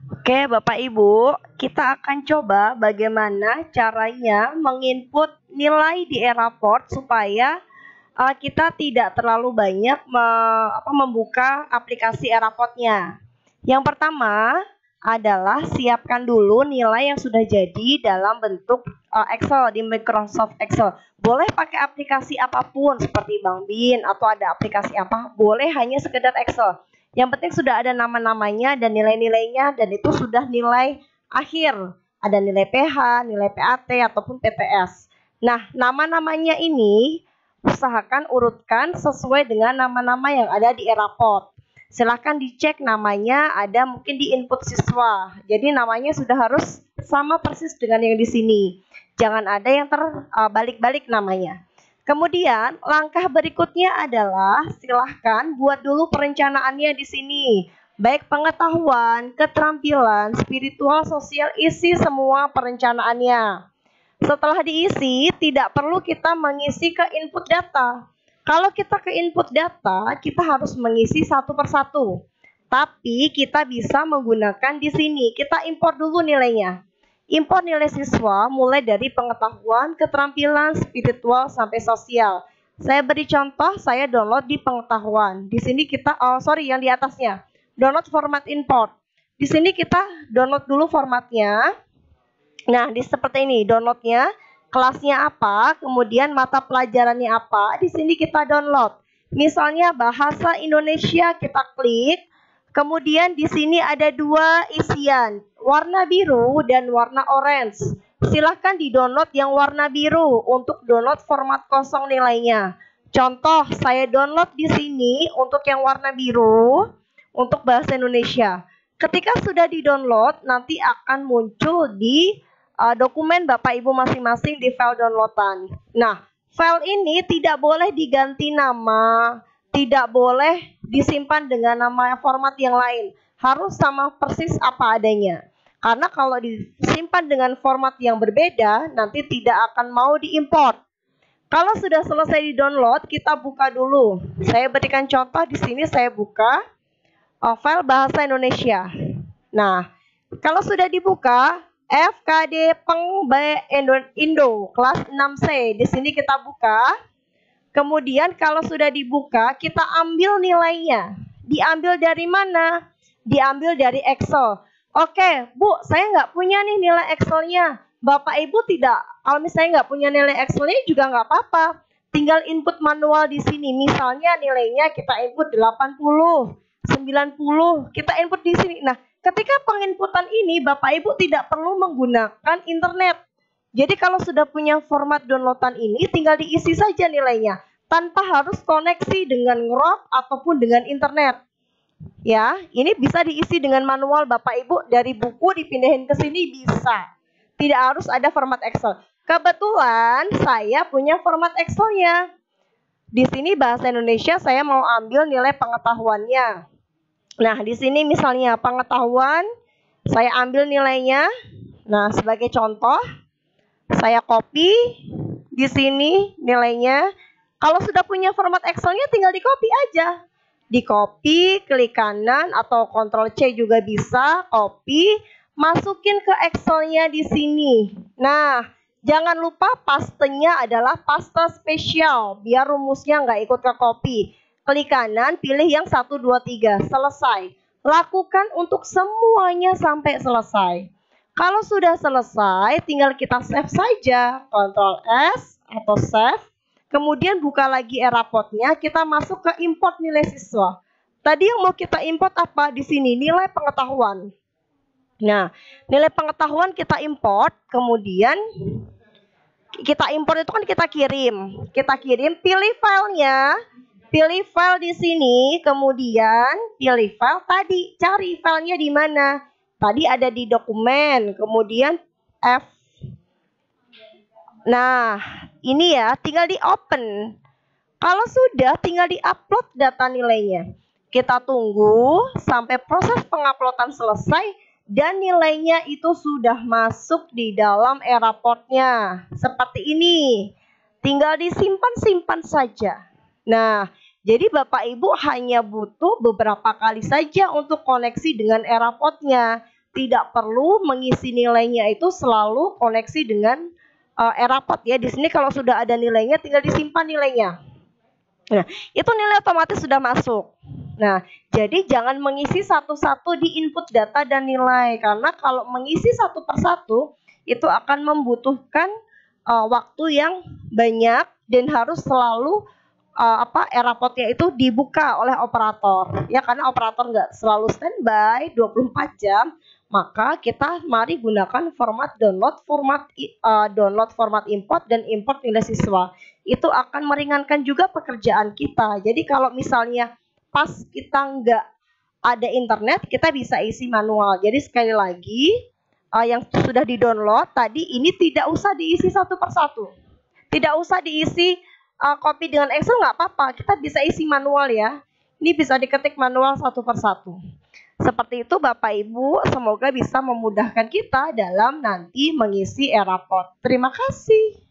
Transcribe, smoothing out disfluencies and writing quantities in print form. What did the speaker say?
Oke, Bapak Ibu, kita akan coba bagaimana caranya menginput nilai di e-raport supaya kita tidak terlalu banyak membuka aplikasi e-raportnya. Yang pertama adalah siapkan dulu nilai yang sudah jadi dalam bentuk Excel di Microsoft Excel. Boleh pakai aplikasi apapun seperti Bang Bin atau ada aplikasi apa, boleh hanya sekedar Excel. Yang penting sudah ada nama-namanya dan nilai-nilainya, dan itu sudah nilai akhir. Ada nilai PH, nilai PAT, ataupun PTS. Nah, nama-namanya ini usahakan urutkan sesuai dengan nama-nama yang ada di e-raport. Silahkan dicek namanya, ada mungkin di input siswa. Jadi namanya sudah harus sama persis dengan yang di sini. Jangan ada yang terbalik-balik namanya. Kemudian langkah berikutnya adalah silahkan buat dulu perencanaannya di sini. Baik pengetahuan, keterampilan, spiritual, sosial, isi semua perencanaannya. Setelah diisi, tidak perlu kita mengisi ke input data. Kalau kita ke input data, kita harus mengisi satu persatu. Tapi kita bisa menggunakan di sini. Kita import dulu nilainya. Import nilai siswa mulai dari pengetahuan, keterampilan, spiritual, sampai sosial. Saya beri contoh, saya download di pengetahuan. Di sini kita, yang di atasnya. Download format import. Di sini kita download dulu formatnya. Nah, seperti ini downloadnya. Kelasnya apa, kemudian mata pelajarannya apa. Di sini kita download. Misalnya bahasa Indonesia, kita klik. Kemudian di sini ada dua isian, warna biru dan warna orange. Silahkan di-download yang warna biru untuk download format kosong nilainya. Contoh, saya download di sini untuk yang warna biru untuk bahasa Indonesia. Ketika sudah di-download, nanti akan muncul di dokumen Bapak Ibu masing-masing di file downloadan. Nah, file ini tidak boleh diganti nama, tidak boleh disimpan dengan nama format yang lain. Harus sama persis apa adanya. Karena kalau disimpan dengan format yang berbeda, nanti tidak akan mau diimport. Kalau sudah selesai di-download, kita buka dulu. Saya berikan contoh di sini, saya buka file bahasa Indonesia. Nah, kalau sudah dibuka, FKD Peng Indo kelas 6C. Di sini kita buka. Kemudian kalau sudah dibuka, kita ambil nilainya. Diambil dari mana? Diambil dari Excel. Oke, Bu, saya nggak punya nih nilai Excelnya. Bapak Ibu tidak. Kalau misalnya nggak punya nilai Excelnya juga nggak apa-apa. Tinggal input manual di sini. Misalnya nilainya kita input 80, 90. Kita input di sini. Nah, ketika penginputan ini, Bapak Ibu tidak perlu menggunakan internet. Jadi kalau sudah punya format downloadan ini, tinggal diisi saja nilainya, tanpa harus koneksi dengan ngerop ataupun dengan internet. Ya, ini bisa diisi dengan manual Bapak Ibu, dari buku dipindahin ke sini bisa. Tidak harus ada format Excel. Kebetulan saya punya format Excelnya. Di sini bahasa Indonesia saya mau ambil nilai pengetahuannya. Nah, di sini misalnya pengetahuan, saya ambil nilainya. Nah, sebagai contoh, saya copy di sini nilainya. Kalau sudah punya format Excelnya, tinggal di copy aja. Di copy, klik kanan atau Ctrl C juga bisa. Copy, masukin ke Excelnya di sini. Nah, jangan lupa pastenya adalah paste spesial, biar rumusnya nggak ikut ke copy. Klik kanan, pilih yang 1, 2, 3, selesai. Lakukan untuk semuanya sampai selesai. Kalau sudah selesai, tinggal kita save saja, Ctrl S atau save. Kemudian buka lagi e-raportnya, kita masuk ke import nilai siswa. Tadi yang mau kita import apa? Di sini nilai pengetahuan. Nah, nilai pengetahuan kita import, kemudian kita import itu kan kita kirim. Kita kirim, pilih filenya. Pilih file di sini, kemudian pilih file tadi. Cari filenya di mana? Tadi ada di dokumen, kemudian F. Nah, ini ya, tinggal di open. Kalau sudah, tinggal di upload data nilainya. Kita tunggu sampai proses penguploadan selesai dan nilainya itu sudah masuk di dalam e-raportnya. Seperti ini. Tinggal disimpan-simpan saja. Nah, Jadi Bapak Ibu hanya butuh beberapa kali saja untuk koneksi dengan Eraport-nya. Tidak perlu mengisi nilainya itu selalu koneksi dengan Eraport ya. Di sini kalau sudah ada nilainya tinggal disimpan nilainya. Nah, itu nilai otomatis sudah masuk. Nah, jadi jangan mengisi satu-satu di input data dan nilai, karena kalau mengisi satu persatu itu akan membutuhkan waktu yang banyak dan harus selalu Eraport-nya itu dibuka oleh operator. Ya, karena operator nggak selalu standby 24 jam, maka kita mari gunakan format download, format import dan import nilai siswa. Itu akan meringankan juga pekerjaan kita. Jadi kalau misalnya pas kita nggak ada internet, kita bisa isi manual. Jadi sekali lagi, yang sudah di-download tadi ini tidak usah diisi satu persatu. Tidak usah diisi copy dengan Excel, nggak apa-apa. Kita bisa isi manual ya. Ini bisa diketik manual satu persatu. Seperti itu Bapak Ibu, semoga bisa memudahkan kita dalam nanti mengisi Eraport. Terima kasih.